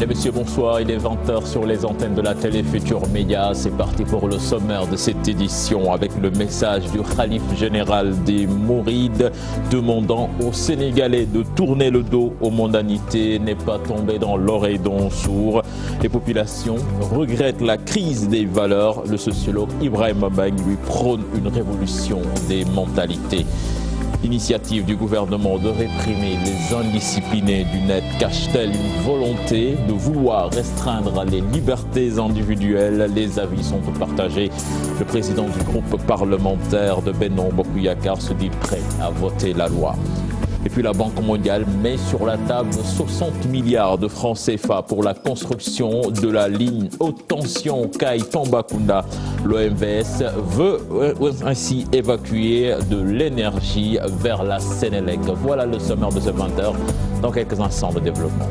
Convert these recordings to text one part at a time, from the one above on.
Et messieurs, bonsoir. Il est 20h sur les antennes de la télé Futur Média. C'est parti pour le sommaire de cette édition avec le message du Khalife général des Mourides demandant aux Sénégalais de tourner le dos aux mondanités, n'est pas tombé dans l'oreille d'un sourd. Les populations regrettent la crise des valeurs. Le sociologue Ibrahima Mbengue lui prône une révolution des mentalités. L'initiative du gouvernement de réprimer les indisciplinés du net cache-t-elle une volonté de vouloir restreindre les libertés individuelles? Les avis sont partagés. Le président du groupe parlementaire de Benno Bokk Yakaar se dit prêt à voter la loi. Et puis la Banque mondiale met sur la table 60 milliards de francs CFA pour la construction de la ligne haute tension Kay-Tambacounda. L'OMVS veut ainsi évacuer de l'énergie vers la Sénélec. Voilà le sommaire de ce 20h. Dans quelques instants de développement.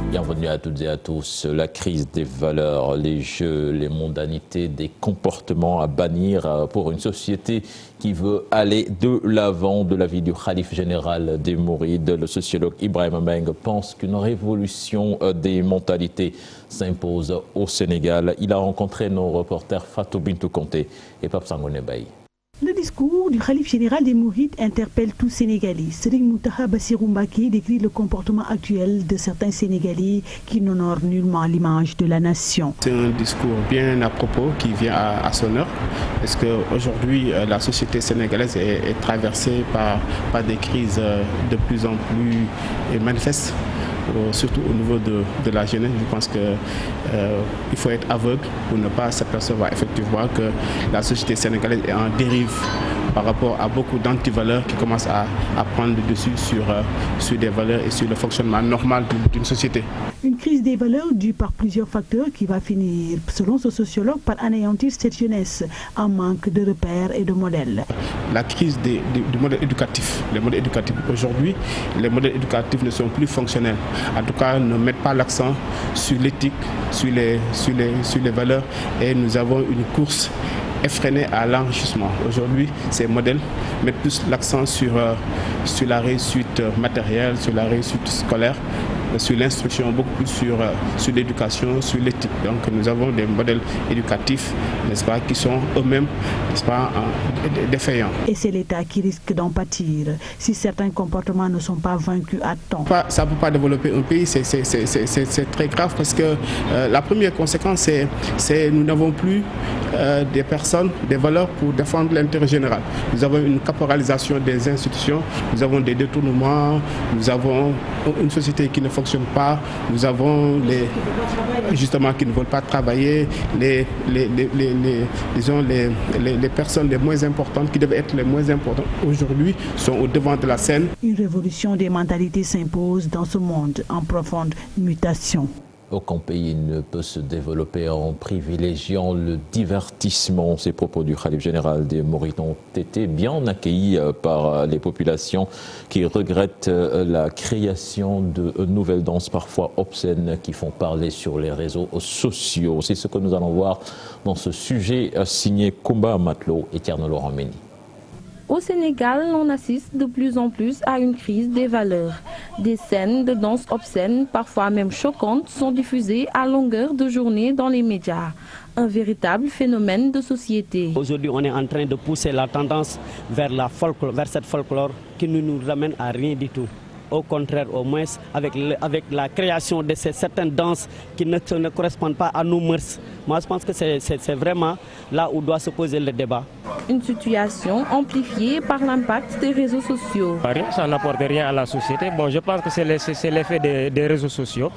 Bienvenue à toutes et à tous. La crise des valeurs, les jeux, les mondanités, des comportements à bannir pour une société qui veut aller de l'avant. De l'avis du Khalife général des Mourides, le sociologue Ibrahima Mbengue pense qu'une révolution des mentalités s'impose au Sénégal. Il a rencontré nos reporters Fatou Bintou Conté et Pape Sangone Baye. Le discours du Khalife général des Mourides interpelle tous Sénégalais. Serigne Mountakha Bassirou Mbacké décrit le comportement actuel de certains Sénégalais qui n'honorent nullement l'image de la nation. C'est un discours bien à propos qui vient à son heure, parce qu'aujourd'hui la société sénégalaise est traversée par des crises de plus en plus manifestes. Surtout au niveau de la jeunesse. Je pense qu'il faut être aveugle pour ne pas s'apercevoir effectivement que la société sénégalaise est en dérive par rapport à beaucoup d'antivaleurs qui commencent à prendre le dessus sur des valeurs et sur le fonctionnement normal d'une société. Une crise des valeurs due par plusieurs facteurs qui va finir, selon ce sociologue, par anéantir cette jeunesse en manque de repères et de modèles. La crise du modèle éducatif. Les modèles éducatifs aujourd'hui, les modèles éducatifs ne sont plus fonctionnels. En tout cas, ne mettent pas l'accent sur l'éthique, sur les valeurs, et nous avons une course effrénée à l'enrichissement. Aujourd'hui, ces modèles mettent plus l'accent sur la réussite matérielle, sur la réussite scolaire, sur l'instruction, beaucoup plus sur l'éducation, sur l'éthique. Donc nous avons des modèles éducatifs, n'est-ce pas, qui sont eux-mêmes, n'est-ce pas, défaillants. Et c'est l'État qui risque d'en pâtir si certains comportements ne sont pas vaincus à temps. Ça ne peut pas développer un pays, c'est très grave, parce que la première conséquence, c'est nous n'avons plus des personnes, des valeurs pour défendre l'intérêt général. Nous avons une caporalisation des institutions, nous avons des détournements, nous avons une société qui ne fonctionne pas, nous avons justement qui ne veulent pas travailler, les personnes les moins importantes, qui devaient être les moins importantes aujourd'hui, sont au devant de la scène. Une révolution des mentalités s'impose dans ce monde en profonde mutation. Aucun pays ne peut se développer en privilégiant le divertissement. Ces propos du Khalife général des Mourides ont été bien accueillis par les populations qui regrettent la création de nouvelles danses parfois obscènes qui font parler sur les réseaux sociaux. C'est ce que nous allons voir dans ce sujet signé Koumba Matelot et Tierno Laurent Mendy. Au Sénégal, on assiste de plus en plus à une crise des valeurs. Des scènes de danse obscènes, parfois même choquantes, sont diffusées à longueur de journée dans les médias. Un véritable phénomène de société. Aujourd'hui, on est en train de pousser la tendance vers cette folklore qui ne nous ramène à rien du tout. Au contraire, au moins, avec la création de certaines danses qui ne correspondent pas à nos mœurs. Moi, je pense que c'est vraiment là où doit se poser le débat. Une situation amplifiée par l'impact des réseaux sociaux. Ça n'apporte rien à la société. Bon, je pense que c'est l'effet des réseaux sociaux.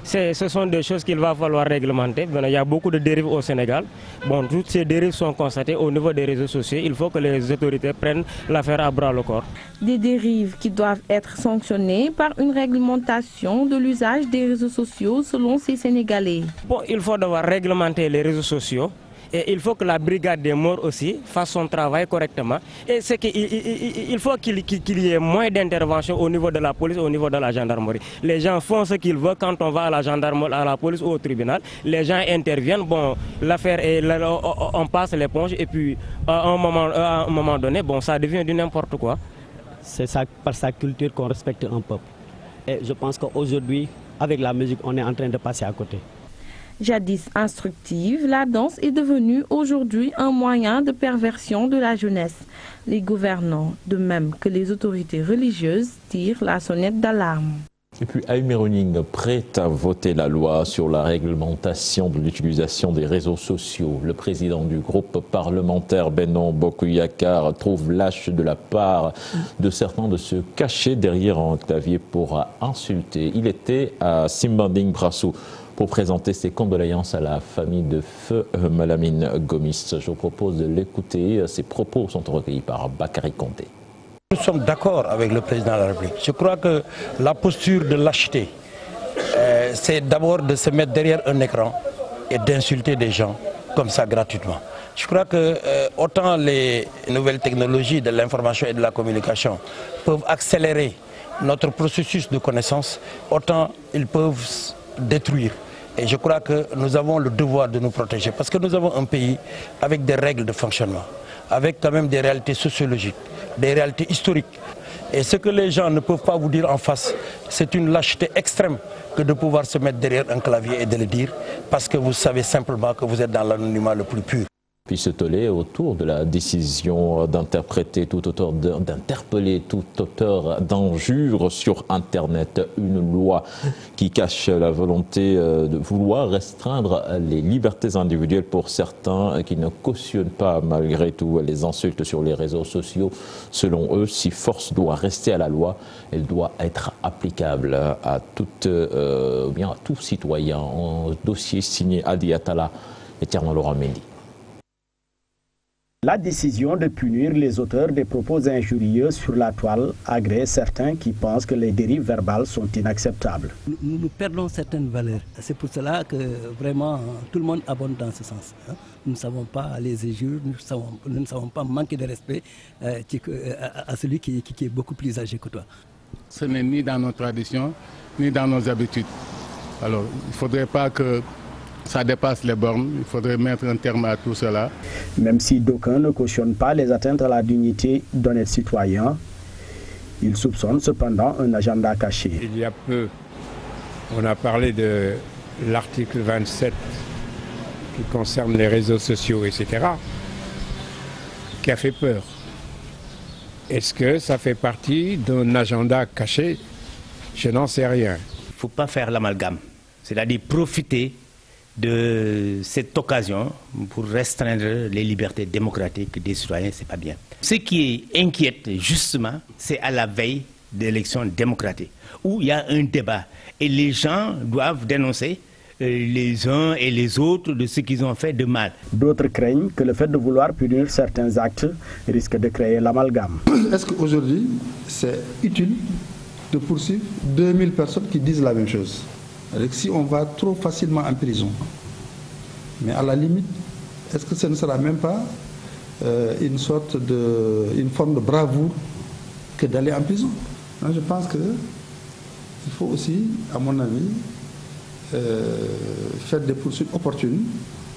Ce sont des choses qu'il va falloir réglementer. Il y a beaucoup de dérives au Sénégal. Bon, toutes ces dérives sont constatées au niveau des réseaux sociaux. Il faut que les autorités prennent l'affaire à bras le corps. Des dérives qui doivent être sanctionnées par une réglementation de l'usage des réseaux sociaux selon ces Sénégalais. Bon, il faut devoir réglementer les réseaux sociaux Et il faut que la brigade des morts aussi fasse son travail correctement. Et c'est qu'il faut qu'il y ait moins d'intervention au niveau de la police, au niveau de la gendarmerie. Les gens font ce qu'ils veulent quand on va à la gendarmerie, à la police ou au tribunal. Les gens interviennent, bon, l'affaire est, on passe l'éponge et puis à un moment donné, bon, ça devient du n'importe quoi. C'est ça, par sa culture qu'on respecte un peuple. Et je pense qu'aujourd'hui, avec la musique, on est en train de passer à côté. Jadis instructive, la danse est devenue aujourd'hui un moyen de perversion de la jeunesse. Les gouvernants, de même que les autorités religieuses, tirent la sonnette d'alarme. Et puis Aïmeroning, prête à voter la loi sur la réglementation de l'utilisation des réseaux sociaux. Le président du groupe parlementaire Benno Bokk Yakaar trouve lâche de la part de certains de se cacher derrière un clavier pour insulter. Il était à Simbanding Brassou pour présenter ses condoléances à la famille de feu Malamine Gomis. Je vous propose de l'écouter. Ses propos sont recueillis par Bakary Konté. Nous sommes d'accord avec le président de la République. Je crois que la posture de lâcheté, c'est d'abord de se mettre derrière un écran et d'insulter des gens comme ça gratuitement. Je crois que autant les nouvelles technologies de l'information et de la communication peuvent accélérer notre processus de connaissance, autant ils peuvent détruire. Et je crois que nous avons le devoir de nous protéger parce que nous avons un pays avec des règles de fonctionnement, avec quand même des réalités sociologiques, des réalités historiques. Et ce que les gens ne peuvent pas vous dire en face, c'est une lâcheté extrême que de pouvoir se mettre derrière un clavier et de le dire parce que vous savez simplement que vous êtes dans l'anonymat le plus pur. Puis se toller autour de la décision d'interpréter tout auteur, d'interpeller tout auteur d'injures sur Internet, une loi qui cache la volonté de vouloir restreindre les libertés individuelles pour certains qui ne cautionnent pas malgré tout les insultes sur les réseaux sociaux. Selon eux, si force doit rester à la loi, elle doit être applicable à tout citoyen. Un dossier signé Adi Atala et Tierno Laurent Mendy. La décision de punir les auteurs des propos injurieux sur la toile agrée certains qui pensent que les dérives verbales sont inacceptables. Nous perdons certaines valeurs. C'est pour cela que vraiment tout le monde abonde dans ce sens. Nous ne savons pas les injures, nous ne savons pas manquer de respect à celui qui est beaucoup plus âgé que toi. Ce n'est ni dans nos traditions, ni dans nos habitudes. Alors, il ne faudrait pas que ça dépasse les bornes, il faudrait mettre un terme à tout cela. Même si d'aucuns ne cautionnent pas les atteintes à la dignité d'honnêtes citoyens, ils soupçonnent cependant un agenda caché. Il y a peu, on a parlé de l'article 27 qui concerne les réseaux sociaux, etc., qui a fait peur. Est-ce que ça fait partie d'un agenda caché? Je n'en sais rien. Il ne faut pas faire l'amalgame, c'est-à-dire profiter de cette occasion pour restreindre les libertés démocratiques des citoyens, c'est pas bien. Ce qui inquiète justement, c'est à la veille d'élections démocratiques, où il y a un débat et les gens doivent dénoncer les uns et les autres de ce qu'ils ont fait de mal. D'autres craignent que le fait de vouloir punir certains actes risque de créer l'amalgame. Est-ce qu'aujourd'hui, c'est utile de poursuivre 2000 personnes qui disent la même chose? Si on va trop facilement en prison, mais à la limite, est-ce que ce ne sera même pas une forme de bravoure que d'aller en prison? Je pense qu'il faut aussi, à mon avis, faire des poursuites opportunes,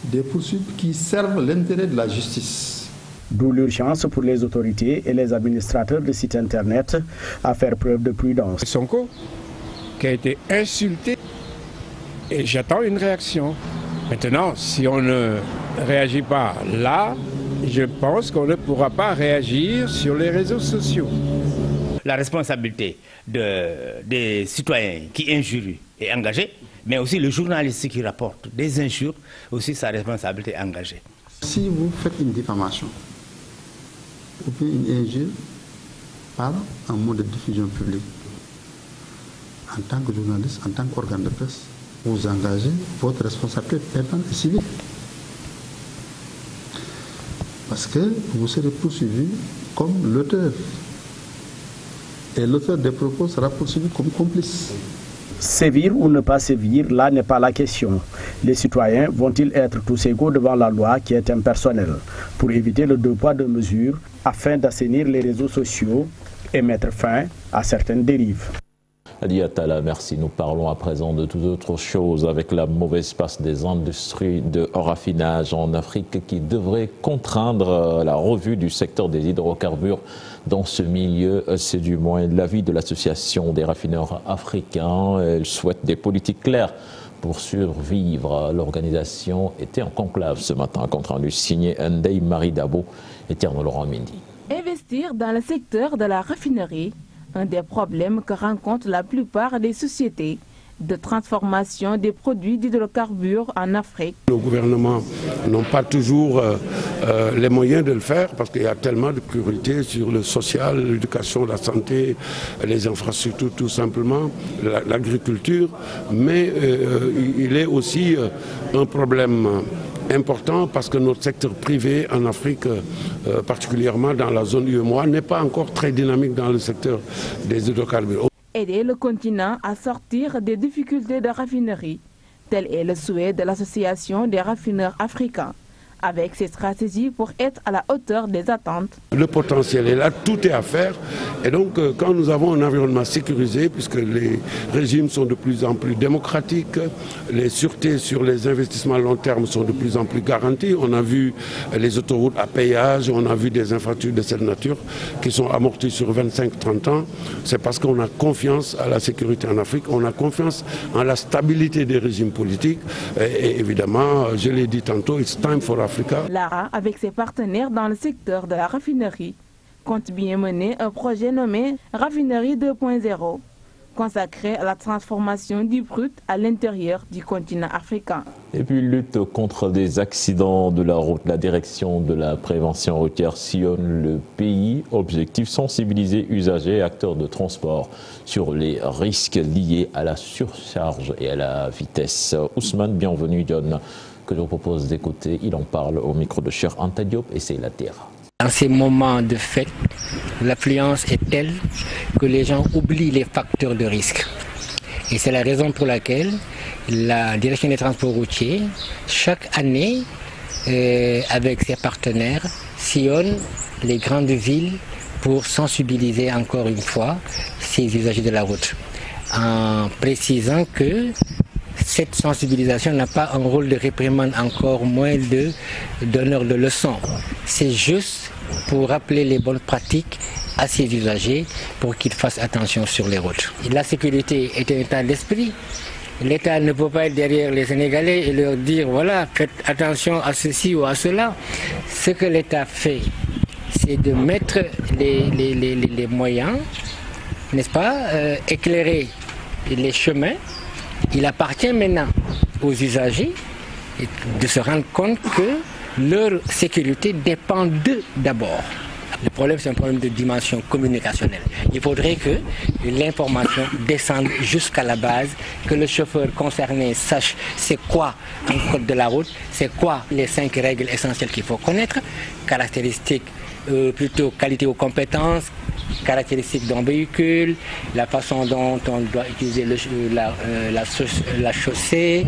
des poursuites qui servent l'intérêt de la justice. D'où l'urgence pour les autorités et les administrateurs de sites internet à faire preuve de prudence. Sonko, qui a été insulté, et j'attends une réaction. Maintenant, si on ne réagit pas là, je pense qu'on ne pourra pas réagir sur les réseaux sociaux. La responsabilité des citoyens qui injurient est engagée, mais aussi le journaliste qui rapporte des injures, aussi sa responsabilité est engagée. Si vous faites une diffamation ou bien une injure par un mode de diffusion publique, en tant que journaliste, en tant qu'organe de presse, vous engagez votre responsabilité pénale et civile. Parce que vous serez poursuivi comme l'auteur. Et l'auteur des propos sera poursuivi comme complice. Sévir ou ne pas sévir, là n'est pas la question. Les citoyens vont-ils être tous égaux devant la loi qui est impersonnelle pour éviter le deux poids deux mesures afin d'assainir les réseaux sociaux et mettre fin à certaines dérives? Adi Atala, merci. Nous parlons à présent de toute autre chose avec la mauvaise passe des industries de raffinage en Afrique qui devrait contraindre la revue du secteur des hydrocarbures dans ce milieu. C'est du moins l'avis de l'association des raffineurs africains. Elle souhaite des politiques claires pour survivre. L'organisation était en conclave ce matin, compte rendu signé Ndeye Marie Dabo et Tierno Laurent Mendy. Investir dans le secteur de la raffinerie, un des problèmes que rencontrent la plupart des sociétés de transformation des produits d'hydrocarbures en Afrique. Nos gouvernements n'ont pas toujours les moyens de le faire parce qu'il y a tellement de priorités sur le social, l'éducation, la santé, les infrastructures tout simplement, l'agriculture, mais il est aussi un problème important parce que notre secteur privé en Afrique, particulièrement dans la zone UEMOA, n'est pas encore très dynamique dans le secteur des hydrocarbures. Aider le continent à sortir des difficultés de raffinerie, tel est le souhait de l'Association des raffineurs africains, avec ses stratégies pour être à la hauteur des attentes. Le potentiel est là, tout est à faire. Et donc, quand nous avons un environnement sécurisé, puisque les régimes sont de plus en plus démocratiques, les sûretés sur les investissements à long terme sont de plus en plus garanties. On a vu les autoroutes à péage, on a vu des infrastructures de cette nature qui sont amorties sur 25-30 ans. C'est parce qu'on a confiance à la sécurité en Afrique, on a confiance en la stabilité des régimes politiques. Et évidemment, je l'ai dit tantôt, it's time for Africa. Lara, avec ses partenaires dans le secteur de la raffinerie, compte bien mener un projet nommé Raffinerie 2.0, consacré à la transformation du brut à l'intérieur du continent africain. Et puis lutte contre des accidents de la route. La direction de la prévention routière sillonne le pays. Objectif, sensibiliser usagers et acteurs de transport sur les risques liés à la surcharge et à la vitesse. Ousmane, bienvenue, John, que je vous propose d'écouter. Il en parle au micro de Cheikh Anta Diop et c'est la terre. Dans ces moments de fête, l'affluence est telle que les gens oublient les facteurs de risque. Et c'est la raison pour laquelle la direction des transports routiers, chaque année, avec ses partenaires, sillonne les grandes villes pour sensibiliser encore une fois ces usagers de la route. En précisant que cette sensibilisation n'a pas un rôle de réprimande, encore moins de donneur de leçons. C'est juste pour rappeler les bonnes pratiques à ces usagers pour qu'ils fassent attention sur les routes. La sécurité est un état d'esprit. L'État ne peut pas être derrière les Sénégalais et leur dire voilà, faites attention à ceci ou à cela. Ce que l'État fait, c'est de mettre les moyens, n'est-ce pas, éclairer les chemins. Il appartient maintenant aux usagers de se rendre compte que leur sécurité dépend d'eux d'abord. Le problème, c'est un problème de dimension communicationnelle. Il faudrait que l'information descende jusqu'à la base, que le chauffeur concerné sache c'est quoi un code de la route, c'est quoi les 5 règles essentielles qu'il faut connaître, caractéristiques, plutôt qualité ou compétences, caractéristiques d'un véhicule, la façon dont on doit utiliser la chaussée,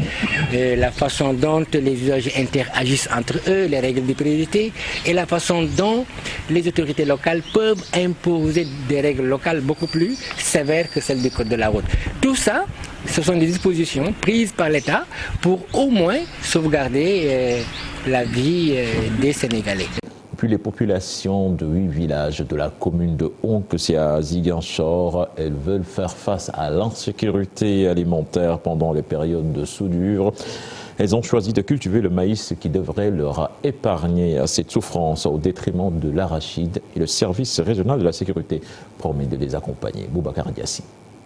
la façon dont les usagers interagissent entre eux, les règles de priorité et la façon dont les autorités locales peuvent imposer des règles locales beaucoup plus sévères que celles du code de la route. Tout ça, ce sont des dispositions prises par l'État pour au moins sauvegarder la vie des Sénégalais. Puis les populations de 8 villages de la commune de Onk, c'est à Ziguinchor, elles veulent faire face à l'insécurité alimentaire pendant les périodes de soudure. Elles ont choisi de cultiver le maïs qui devrait leur épargner cette souffrance au détriment de l'arachide et le service régional de la sécurité promet de les accompagner. Boubacar Diassi.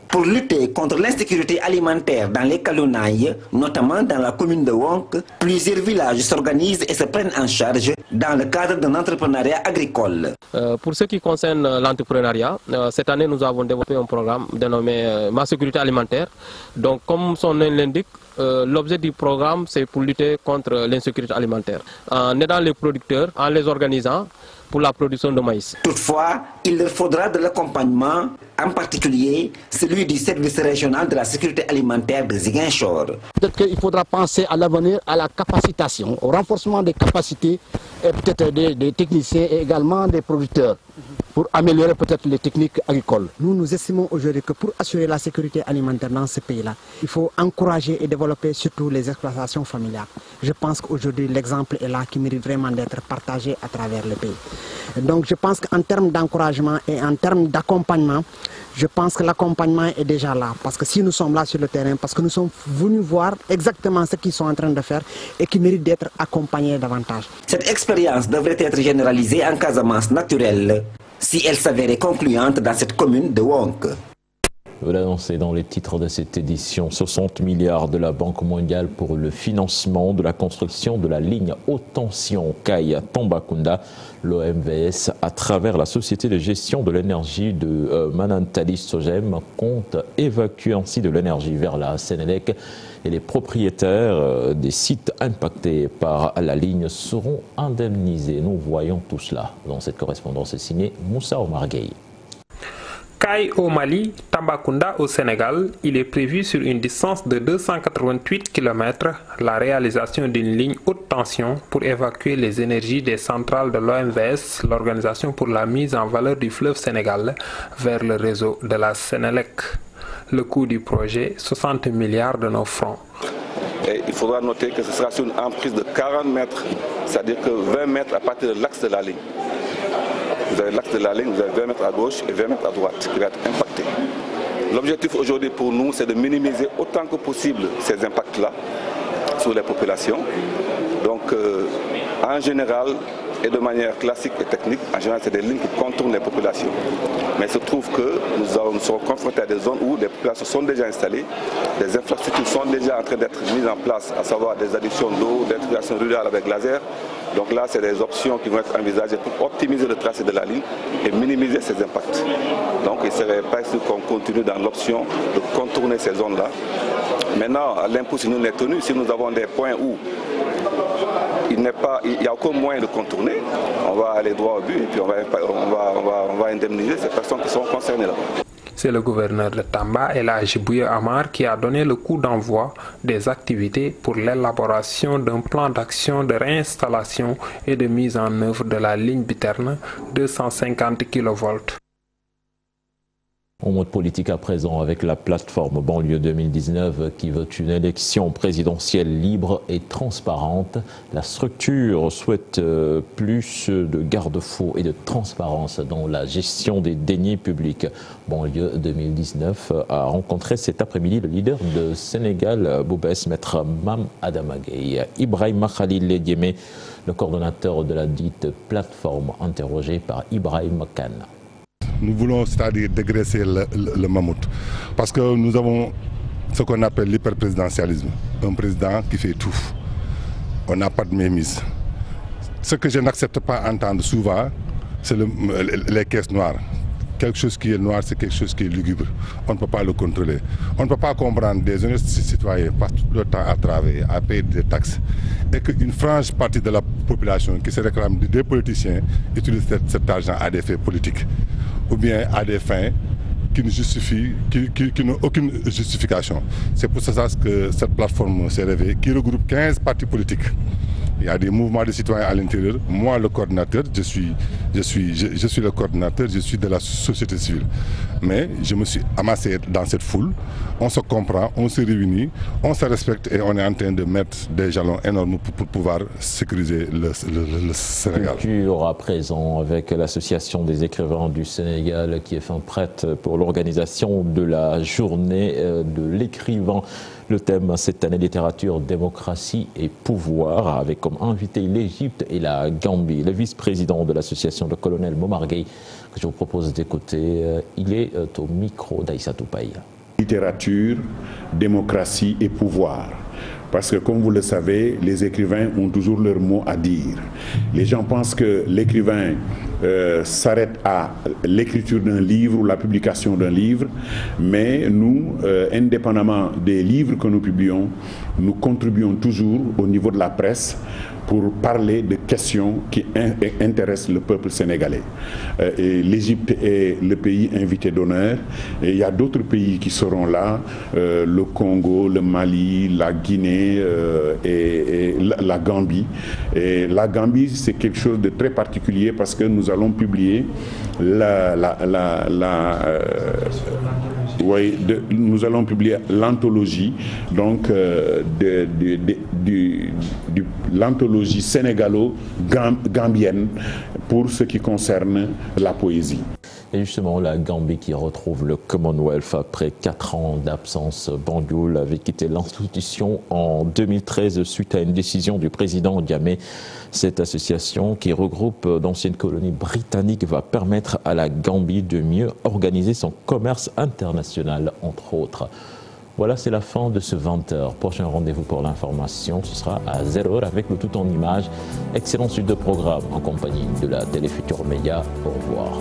Pour lutter contre l'insécurité alimentaire dans les Kalounaï, notamment dans la commune de Wonk, plusieurs villages s'organisent et se prennent en charge dans le cadre d'un entrepreneuriat agricole. Pour ce qui concerne l'entrepreneuriat, cette année nous avons développé un programme dénommé Ma sécurité alimentaire. Donc comme son nom l'indique, l'objet du programme, c'est pour lutter contre l'insécurité alimentaire, en aidant les producteurs, en les organisant pour la production de maïs. Toutefois, il leur faudra de l'accompagnement, en particulier celui du service régional de la sécurité alimentaire de Ziguinchor. Peut-être qu'il faudra penser à l'avenir à la capacitation, au renforcement des capacités et peut-être des techniciens et également des producteurs pour améliorer peut-être les techniques agricoles. Nous estimons aujourd'hui que pour assurer la sécurité alimentaire dans ce pays-là, il faut encourager et développer surtout les exploitations familiales. Je pense qu'aujourd'hui l'exemple est là qui mérite vraiment d'être partagé à travers le pays. Donc je pense qu'en termes d'encouragement et en termes d'accompagnement, je pense que l'accompagnement est déjà là. Parce que si nous sommes là sur le terrain, parce que nous sommes venus voir exactement ce qu'ils sont en train de faire et qui méritent d'être accompagnés davantage. Cette expérience devrait être généralisée en Casamance naturelle si elle s'avérait concluante dans cette commune de Wonk. Vous l'annoncez dans les titres de cette édition, 60 milliards de la Banque mondiale pour le financement de la construction de la ligne haute tension Kaya-Tambacounda. L'OMVS, à travers la société de gestion de l'énergie de Manantali Sogem, compte évacuer ainsi de l'énergie vers la Sénélec et les propriétaires des sites impactés par la ligne seront indemnisés. Nous voyons tout cela dans cette correspondance signée Moussa Omar Gueye. Kay au Mali, Tambacounda au Sénégal, il est prévu sur une distance de 288 km la réalisation d'une ligne haute tension pour évacuer les énergies des centrales de l'OMVS, l'Organisation pour la mise en valeur du fleuve Sénégal, vers le réseau de la Sénélec. Le coût du projet, 60 milliards de nos francs. Et il faudra noter que ce sera sur une emprise de 40 mètres, c'est-à-dire que 20 mètres à partir de l'axe de la ligne. Vous avez l'axe de la ligne, vous avez 20 mètres à gauche et 20 mètres à droite qui va être impacté. L'objectif aujourd'hui pour nous, c'est de minimiser autant que possible ces impacts-là sur les populations. Donc, en général, et de manière classique et technique, en général, c'est des lignes qui contournent les populations. Mais il se trouve que nous sommes confrontés à des zones où les populations sont déjà installées, des infrastructures sont déjà en train d'être mises en place, à savoir des adductions d'eau, d'intégration rurale avec laser. Donc là, c'est des options qui vont être envisagées pour optimiser le tracé de la ligne et minimiser ces impacts. Donc il ne serait pas sûr qu'on continue dans l'option de contourner ces zones-là. Maintenant, l'impôt, si nous n'est tenu, si nous avons des points où il n'y a aucun moyen de contourner, on va aller droit au but et puis on va indemniser ces personnes qui sont concernées là. C'est le gouverneur de Tamba, Elhadji Bouye Amar, qui a donné le coup d'envoi des activités pour l'élaboration d'un plan d'action de réinstallation et de mise en œuvre de la ligne biterne 250 kV. En mode politique à présent avec la plateforme Banlieue 2019 qui veut une élection présidentielle libre et transparente. La structure souhaite plus de garde-fous et de transparence dans la gestion des deniers publics. Banlieue 2019 a rencontré cet après-midi le leader de Sénégal, Boubès, maître Mam Adama Gueye. Ibrahima Khalil Diémé, le coordonnateur de la dite plateforme, interrogé par Ibrahim Khan. Nous voulons, c'est-à-dire dégraisser le mammouth, parce que nous avons ce qu'on appelle l'hyperprésidentialisme, un président qui fait tout. On n'a pas de mémise. Ce que je n'accepte pas entendre souvent, c'est les caisses noires. Quelque chose qui est noir, c'est quelque chose qui est lugubre. On ne peut pas le contrôler. On ne peut pas comprendre des honnêtes citoyens passent tout le temps à travailler, à payer des taxes, et qu'une frange partie de la population qui se réclame des politiciens utilise cet argent à des fins politiques, ou bien à des fins qui n'ont aucune justification. C'est pour ça que cette plateforme s'est réveillée, qui regroupe 15 partis politiques. Il y a des mouvements de citoyens à l'intérieur. Moi, le coordinateur, je suis le coordinateur, je suis de la société civile. Mais je me suis amassé dans cette foule. On se comprend, on se réunit, on se respecte et on est en train de mettre des jalons énormes pour pouvoir sécuriser le Sénégal. Culture à présent avec l'association des écrivains du Sénégal qui est fin prête pour l'organisation de la journée de l'écrivain. Le thème cette année, littérature, démocratie et pouvoir, avec comme invité l'Égypte et la Gambie. Le vice-président de l'association, le colonel Momar Gueye, que je vous propose d'écouter, il est au micro d'Aïssatou Paye. Littérature, démocratie et pouvoir. Parce que comme vous le savez, les écrivains ont toujours leur mot à dire. Les gens pensent que l'écrivain s'arrête à l'écriture d'un livre ou la publication d'un livre, mais nous, indépendamment des livres que nous publions, nous contribuons toujours au niveau de la presse pour parler de questions qui intéressent le peuple sénégalais. L'Égypte est le pays invité d'honneur, et il y a d'autres pays qui seront là, le Congo, le Mali, la Guinée et la Gambie. Et la Gambie, c'est quelque chose de très particulier parce que nous allons publier nous allons publier l'anthologie, donc l'anthologie sénégalo-gambienne pour ce qui concerne la poésie. Et justement, la Gambie qui retrouve le Commonwealth après 4 ans d'absence. Banjul avait quitté l'institution en 2013 suite à une décision du président Diamé. Cette association qui regroupe d'anciennes colonies britanniques va permettre à la Gambie de mieux organiser son commerce international, entre autres. Voilà, c'est la fin de ce 20h. Prochain rendez-vous pour l'information, ce sera à 0h avec le tout en images. Excellente suite de programme en compagnie de la Télé Futurs Médias. Au revoir.